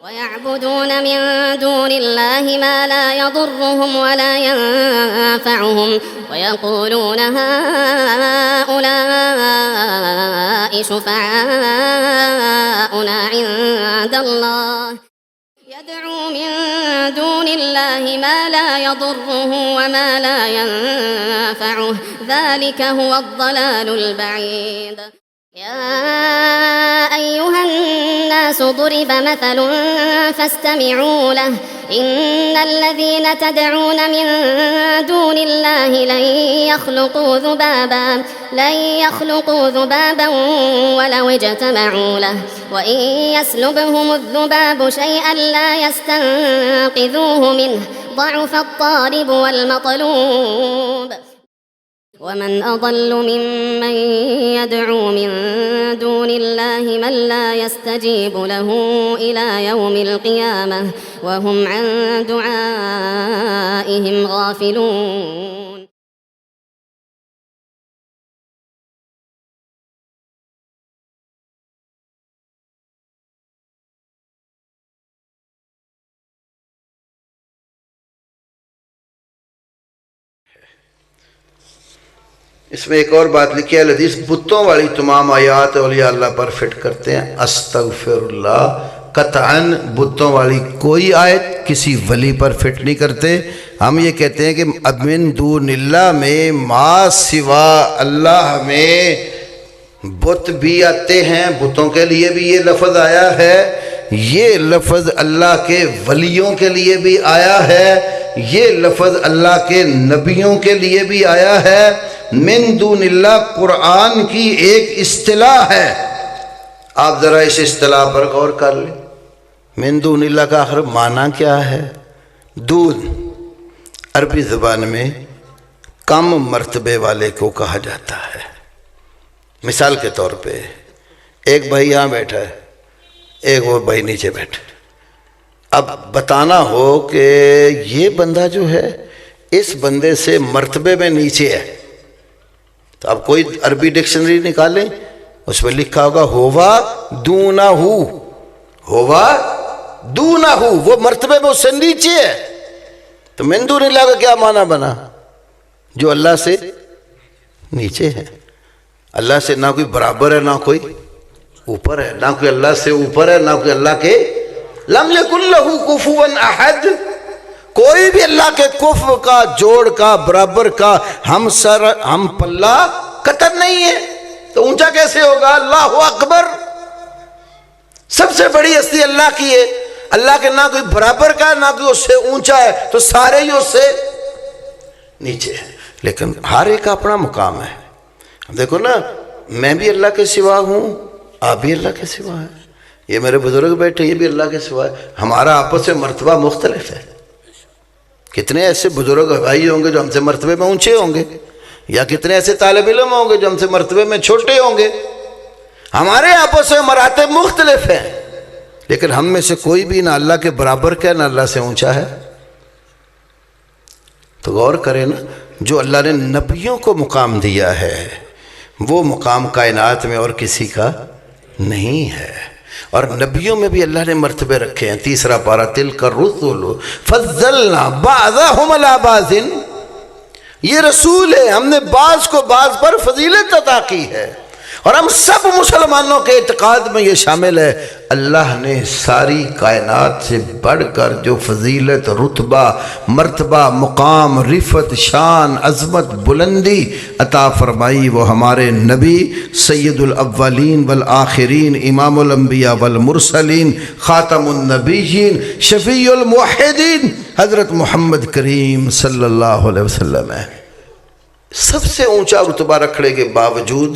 ويعبدون من دون الله ما لا يضرهم ولا ينفعهم ويقولون هؤلاء شفعاؤنا عند الله يدعو من دون الله ما لا يضره وما لا ينفعه ذلك هو الضلال البعيد يا أيها الناس ضرب مثل فاستمعوا له إن الذين تدعون من دون الله لن يخلقوا ذبابا ولو اجتمعوا له وإن يسلبهم الذباب شيئا لا يستنقذوه منه ضعف الطالب والمطلوب ومن أضل ممن يدعو من دون الله من لا يستجيب له إلى يوم القيامة وهم عن دعائهم غافلون. اس میں ایک اور بات لکھی ہے، الحدیث بتوں والی تمام آیات اولیاء اللہ پر فٹ کرتے ہیں، استغفر اللہ، قطعاً بتوں والی کوئی آیت کسی ولی پر فٹ نہیں کرتے۔ ہم یہ کہتے ہیں کہ من دون اللہ میں ما سوا اللہ میں بت بھی آتے ہیں، بتوں کے لیے بھی یہ لفظ آیا ہے، یہ لفظ اللہ کے ولیوں کے لیے بھی آیا ہے، یہ لفظ اللہ کے نبیوں کے لیے بھی آیا ہے۔ من دون اللہ قرآن کی ایک اصطلاح ہے، آپ ذرا اس اصطلاح پر غور کر لیں۔ من دون اللہ کا آخر معنی کیا ہے؟ دون عربی زبان میں کم مرتبے والے کو کہا جاتا ہے۔ مثال کے طور پہ ایک بھائی یہاں بیٹھا ہے، ایک وہ بھائی نیچے بیٹھا، اب بتانا ہو کہ یہ بندہ جو ہے اس بندے سے مرتبے میں نیچے ہے، تو اب کوئی عربی ڈکشنری نکالیں، اس میں لکھا ہوگا ہوا دونہ، ہوا دونہ، وہ مرتبے میں اس سے نیچے ہے۔ تو من دون اللہ کا کیا معنی بنا؟ جو اللہ سے نیچے ہے، اللہ سے نہ کوئی برابر ہے، نہ کوئی اوپر ہے، نہ کوئی اللہ سے اوپر ہے، نہ کوئی اللہ کے لم یکن لہ کفوا احد، کوئی بھی اللہ کے کفو کا، جوڑ کا، برابر کا ہم سر ہم پلہ قطر نہیں ہے، تو اونچا کیسے ہوگا؟ اللہ اکبر، سب سے بڑی ہستی اللہ کی ہے، اللہ کے نہ کوئی برابر کا نہ کوئی اس سے اونچا ہے، تو سارے ہی اس سے نیچے ہیں، لیکن ہر ایک کا اپنا مقام ہے۔ دیکھو نا، میں بھی اللہ کے سوا ہوں، آپ بھی اللہ کے سوا ہیں، یہ میرے بزرگ بیٹھے یہ بھی اللہ کے سوا ہے، ہمارا آپس میں مرتبہ مختلف ہے۔ کتنے ایسے بزرگ بھائی ہوں گے جو ہم سے مرتبے میں اونچے ہوں گے، یا کتنے ایسے طالب علم ہوں گے جو ہم سے مرتبے میں چھوٹے ہوں گے، ہمارے آپس میں مراتب مختلف ہیں، لیکن ہم میں سے کوئی بھی نہ اللہ کے برابر کا نہ اللہ سے اونچا ہے۔ تو غور کریں نا، جو اللہ نے نبیوں کو مقام دیا ہے وہ مقام کائنات میں اور کسی کا نہیں ہے، اور نبیوں میں بھی اللہ نے مرتبے رکھے ہیں۔ تیسرا پارہ تلک الرسل فضلنا بعضهم علی بعض، یہ رسول ہے، ہم نے بعض کو بعض پر فضیلت عطا کی ہے، اور ہم سب مسلمانوں کے اعتقاد میں یہ شامل ہے، اللہ نے ساری کائنات سے بڑھ کر جو فضیلت، رتبہ، مرتبہ، مقام، رفعت، شان، عظمت، بلندی عطا فرمائی وہ ہمارے نبی سید الاولین والآخرین، امام الانبیاء والمرسلین، خاتم النبیین، شفیع الموحدین حضرت محمد کریم صلی اللہ علیہ وسلم ہے۔ سب سے اونچا رتبہ رکھنے کے باوجود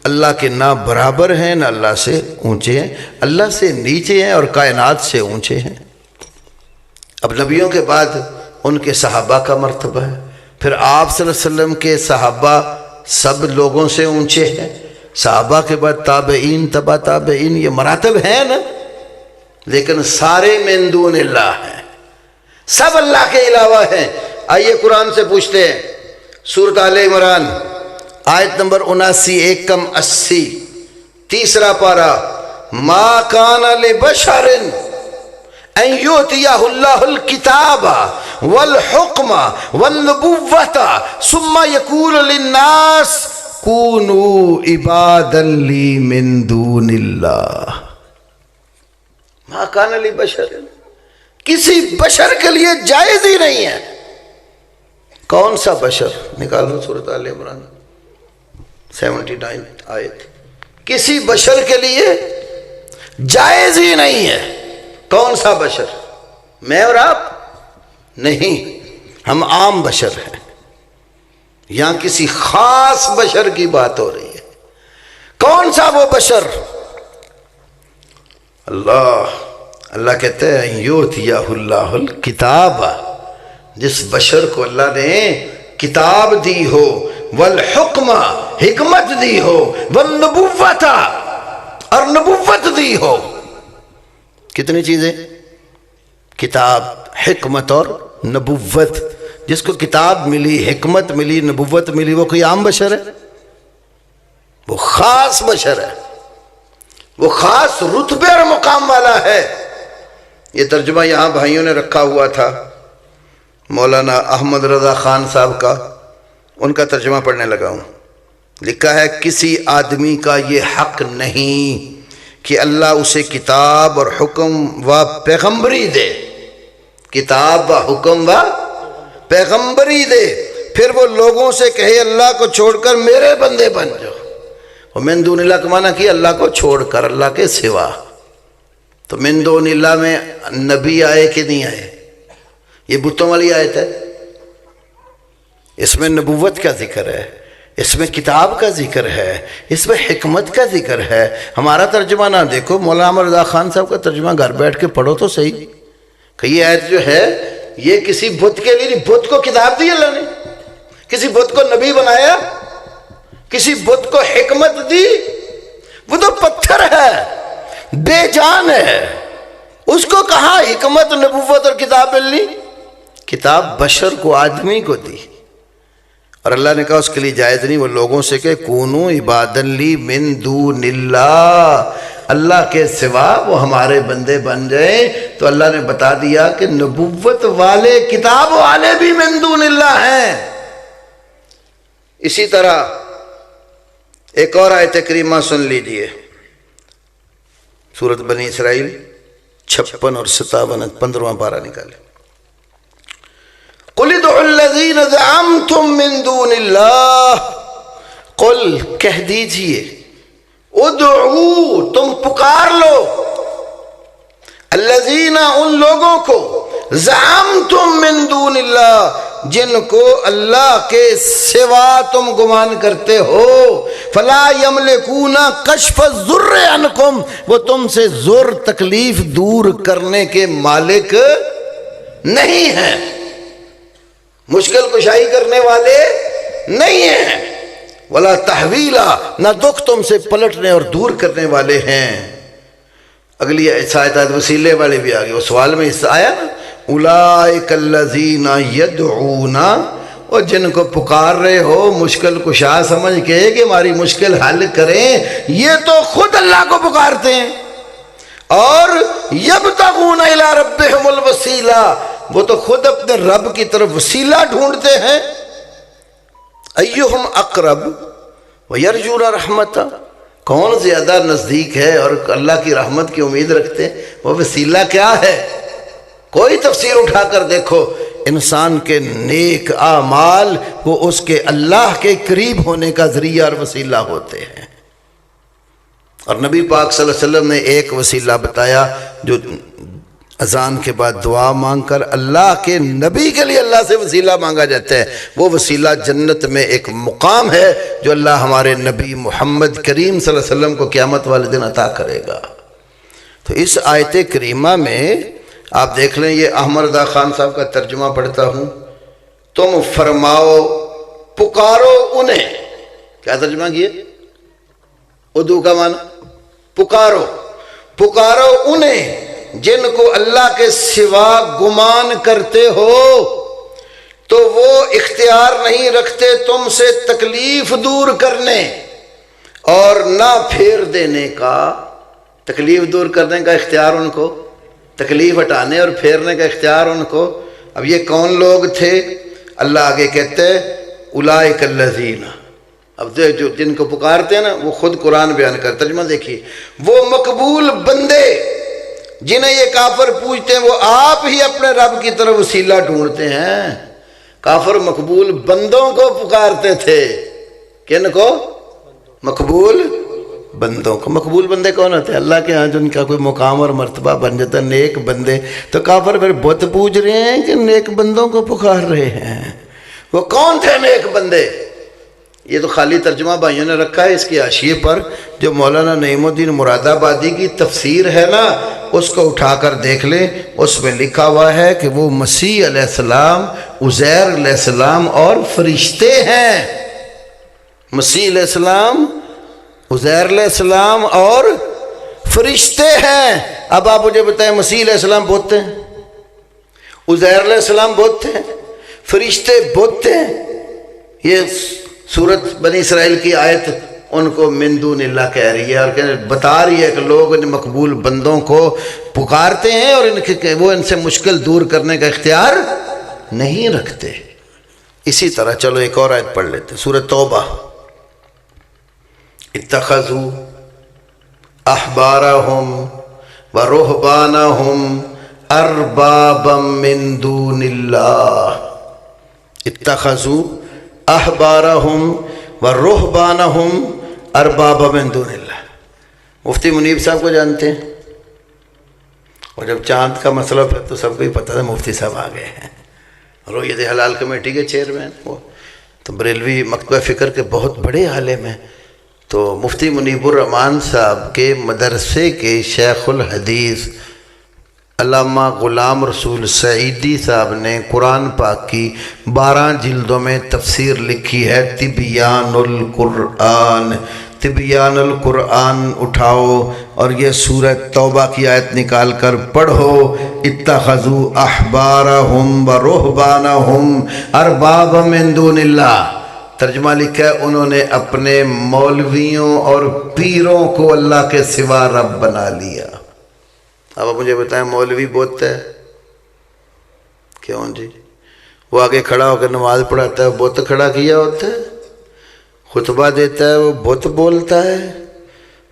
اللہ کے نہ برابر ہیں نہ اللہ سے اونچے ہیں، اللہ سے نیچے ہیں اور کائنات سے اونچے ہیں۔ اب نبیوں کے بعد ان کے صحابہ کا مرتبہ ہے، پھر آپ صلی اللہ علیہ وسلم کے صحابہ سب لوگوں سے اونچے ہیں، صحابہ کے بعد تابعین، تبع تابعین، یہ مراتب ہیں نا، لیکن سارے من دون اللہ ہیں، سب اللہ کے علاوہ ہیں۔ آئیے قرآن سے پوچھتے ہیں، سورۃ آل عمران آیت نمبر 79 1 کم 80، تیسرا پارہ، ما کان لبشر ان یؤتیہ اللہ الکتاب والحکم والنبوۃ ثم یقول للناس کونوا عبادا لی من دون اللہ ما کان لبشر، کسی بشر کے لیے جائز ہی نہیں ہے۔ کون سا بشر؟ نکالو سورۃ آل عمران 79 آیت۔ کسی بشر کے لیے جائز ہی نہیں ہے۔ کون سا بشر؟ میں اور آپ نہیں، ہم عام بشر ہیں، یہاں کسی خاص بشر کی بات ہو رہی ہے۔ کون سا وہ بشر؟ اللہ کہتے ہیں یؤتیہ اللہ الکتاب، جس بشر کو اللہ نے کتاب دی ہو، والحکم حکمت دی ہو، والنبوۃ اور نبوت دی ہو۔ کتنی چیزیں؟ کتاب، حکمت اور نبوت۔ جس کو کتاب ملی، حکمت ملی، نبوت ملی، وہ کوئی عام بشر ہے؟ وہ خاص بشر ہے، وہ خاص رتبے اور مقام والا ہے۔ یہ ترجمہ یہاں بھائیوں نے رکھا ہوا تھا، مولانا احمد رضا خان صاحب کا، ان کا ترجمہ پڑھنے لگا ہوں۔ لکھا ہے کسی آدمی کا یہ حق نہیں کہ اللہ اسے کتاب اور حکم و پیغمبری دے، کتاب و حکم و پیغمبری دے، پھر وہ لوگوں سے کہے اللہ کو چھوڑ کر میرے بندے بن جاؤ۔ اور من دون اللہ کا معنی کہ اللہ کو چھوڑ کر، اللہ کے سوا۔ تو من دون اللہ میں نبی آئے کہ نہیں آئے؟ یہ بتوں والی آیت ہے، اس میں نبوت کا ذکر ہے، اس میں کتاب کا ذکر ہے، اس میں حکمت کا ذکر ہے۔ ہمارا ترجمہ نہ دیکھو، مولانا احمد رضا خان صاحب کا ترجمہ گھر بیٹھ کے پڑھو تو صحیح کہ یہ آیت جو ہے یہ کسی بت کے لیے نہیں۔ بت کو کتاب دی اللہ نے، کسی بت کو نبی بنایا، کسی بت کو حکمت دی؟ وہ تو پتھر ہے، بے جان ہے، اس کو کہاں حکمت، نبوت اور کتاب ملنی؟ کتاب بشر کو، آدمی کو دی، اور اللہ نے کہا اس کے لیے جائز نہیں۔ وہ لوگوں سے کہ کونو عبادا لی من دون اللہ، اللہ کے سوا وہ ہمارے بندے بن جائیں۔ تو اللہ نے بتا دیا کہ نبوت والے، کتاب والے بھی من دون اللہ ہیں۔ اسی طرح ایک اور آیت کریمہ سن لیجئے، سورۃ بنی اسرائیل 56 اور 57، 15واں پارہ نکالے۔ قل ادعوا الذین زعمتم من دون اللہ، قل کہہ دیجئے، ادعو تم پکار لو، الذین ان لوگوں کو، زعمتم من دون اللہ جن کو اللہ کے سوا تم گمان کرتے ہو، فلا یملکون کشف الضر عنکم، وہ تم سے ضر تکلیف دور کرنے کے مالک نہیں ہیں، مشکل کشائی کرنے والے نہیں ہیں، ولا تحویلا، نہ دکھ تم سے پلٹنے اور دور کرنے والے ہیں۔ اگلی آیت وسیلے والے بھی آگے، وہ سوال میں اس آیا نا، اولئک الذین یدعون، اور جن کو پکار رہے ہو مشکل کشا سمجھ کے کہ ہماری مشکل حل کریں، یہ تو خود اللہ کو پکارتے ہیں، اور یبتغون الی ربہم الوسیلہ، وہ تو خود اپنے رب کی طرف وسیلہ ڈھونڈتے ہیں، ایہم اقرب ویرجون رحمتہ، کون زیادہ نزدیک ہے اور اللہ کی رحمت کی امید رکھتے ہیں، وہ وسیلہ کیا ہے؟ کوئی تفسیر اٹھا کر دیکھو، انسان کے نیک اعمال وہ اس کے اللہ کے قریب ہونے کا ذریعہ اور وسیلہ ہوتے ہیں۔ اور نبی پاک صلی اللہ علیہ وسلم نے ایک وسیلہ بتایا جو اذان کے بعد دعا مانگ کر اللہ کے نبی کے لیے اللہ سے وسیلہ مانگا جاتا ہے، وہ وسیلہ جنت میں ایک مقام ہے جو اللہ ہمارے نبی محمد کریم صلی اللہ علیہ وسلم کو قیامت والے دن عطا کرے گا۔ تو اس آیت کریمہ میں آپ دیکھ لیں، یہ احمد رضا خان صاحب کا ترجمہ پڑھتا ہوں، تم فرماؤ پکارو انہیں، کیا ترجمہ کیے؟ ادعو کا معنی پکارو، پکارو انہیں جن کو اللہ کے سوا گمان کرتے ہو، تو وہ اختیار نہیں رکھتے تم سے تکلیف دور کرنے اور نہ پھیر دینے کا۔ تکلیف دور کرنے کا اختیار ان کو تکلیف ہٹانے اور پھیرنے کا اختیار ان کو۔ اب یہ کون لوگ تھے؟ اللہ آگے کہتے ہیں اولئک الذین، اب جو جن کو پکارتے ہیں نا وہ خود قرآن بیان کر، ترجمہ دیکھیے، وہ مقبول بندے جنہیں یہ کافر پوچھتے ہیں، وہ آپ ہی اپنے رب کی طرف وسیلہ ڈھونڈتے ہیں۔ کافر مقبول بندوں کو پکارتے تھے، کن کو؟ مقبول بندوں کو۔ مقبول بندے کون ہوتے ہیں؟ اللہ کے ہاں جن کا کوئی مقام اور مرتبہ بن جاتا ہے، نیک بندے۔ تو کافر پھر بت پوچھ رہے ہیں کہ نیک بندوں کو پکار رہے ہیں؟ وہ کون تھے نیک بندے؟ یہ تو خالی ترجمہ بھائیوں نے رکھا ہے، اس کی حاشیے پر جو مولانا نعیم الدین مراد آبادی کی تفسیر ہے نا، اس کو اٹھا کر دیکھ لیں، اس میں لکھا ہوا ہے کہ وہ مسیح علیہ السلام، عزیر علیہ السلام اور فرشتے ہیں۔ مسیح علیہ السلام، عزیر علیہ السلام اور فرشتے ہیں۔ اب آپ مجھے بتائیں، مسیح علیہ السلام بت ہیں، عزیر علیہ السلام بت ہیں، فرشتے بت ہیں؟ یہ سورت بنی اسرائیل کی آیت ان کو من دون اللہ کہہ رہی ہے، اور بتا رہی ہے کہ لوگ ان مقبول بندوں کو پکارتے ہیں اور وہ ان سے مشکل دور کرنے کا اختیار نہیں رکھتے۔ اسی طرح چلو ایک اور آیت پڑھ لیتے، سورۃ توبہ، اتخذوا احبارہم ورہبانہم اربابا من دون اللہ، اتخذوا احبارہم ورہبانہم اربابا من دون اللہ۔ مفتی منیب صاحب کو جانتے ہیں؟ اور جب چاند کا مسئلہ پھر تو سب کو ہی پتہ تھا، مفتی صاحب آ گئے ہیں، رویت حلال کمیٹی کے چیئرمین، وہ تو بریلوی مکتبہ فکر کے بہت بڑے عالم ہیں۔ تو مفتی منیب الرحمان صاحب کے مدرسے کے شیخ الحدیث علامہ غلام رسول سعیدی صاحب نے قرآن پاک کی 12 جلدوں میں تفسیر لکھی ہے، تبیان القرآن۔ تبیان القرآن اٹھاؤ اور یہ سورۃ توبہ کی آیت نکال کر پڑھو، اتخذوا احبارہم ورہبانہم اربابا من دون اللہ۔ ترجمہ لکھا ہے انہوں نے اپنے مولویوں اور پیروں کو اللہ کے سوا رب بنا لیا۔ اب آپ مجھے بتائیں، مولوی بت ہے؟ کیوں جی؟ وہ آگے کھڑا ہو کر نماز پڑھاتا ہے، بت کھڑا کیا ہوتا ہے، خطبہ دیتا ہے وہ بت بولتا ہے،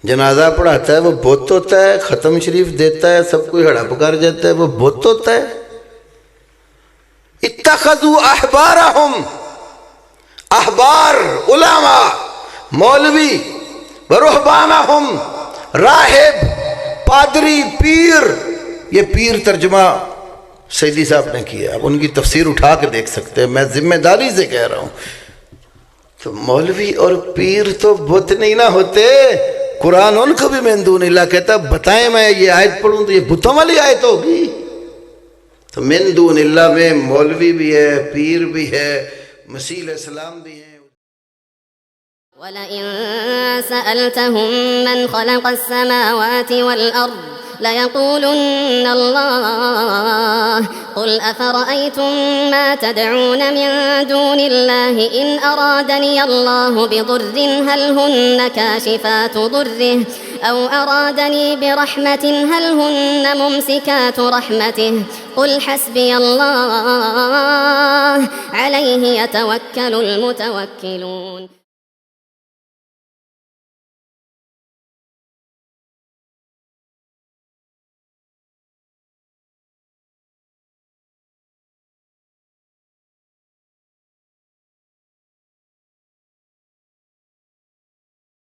جنازہ پڑھاتا ہے وہ بت ہوتا ہے، ختم شریف دیتا ہے سب کوئی ہڑپ کر جاتا ہے وہ بت ہوتا ہے۔ اتخذوا احبارہم، احبار علماء مولوی، ورہبانہم راہب پادری پیر، یہ پیر ترجمہ سیدی صاحب نے کیا، اب ان کی تفسیر اٹھا کے دیکھ سکتے ہیں، میں ذمہ داری سے کہہ رہا ہوں۔ تو مولوی اور پیر تو بت نہیں نہ ہوتے، قرآن ان کو بھی من دون اللہ کہتا۔ بتائیں میں یہ آیت پڑھوں تو یہ بتوں والی آیت ہوگی؟ تو من دون اللہ میں مولوی بھی ہے، پیر بھی ہے، مسیح علیہ السلام بھی ہیں۔ وَلَئِن سَأَلْتَهُم مَّنْ خَلَقَ السَّمَاوَاتِ وَالْأَرْضَ لَيَقُولُنَّ اللَّهُ قُلْ أَفَرَأَيْتُم مَّا تَدْعُونَ مِن دُونِ اللَّهِ إِنْ أَرَادَنِيَ اللَّهُ بِضُرٍّ هَلْ هُنَّ كَاشِفَاتُ ضُرِّهِ أَوْ أَرَادَنِي بِرَحْمَةٍ هَلْ هُنَّ مُمْسِكَاتُ رَحْمَتِهِ قُلْ حَسْبِيَ اللَّهُ عَلَيْهِ يَتَوَكَّلُ الْمُتَوَكِّلُونَ۔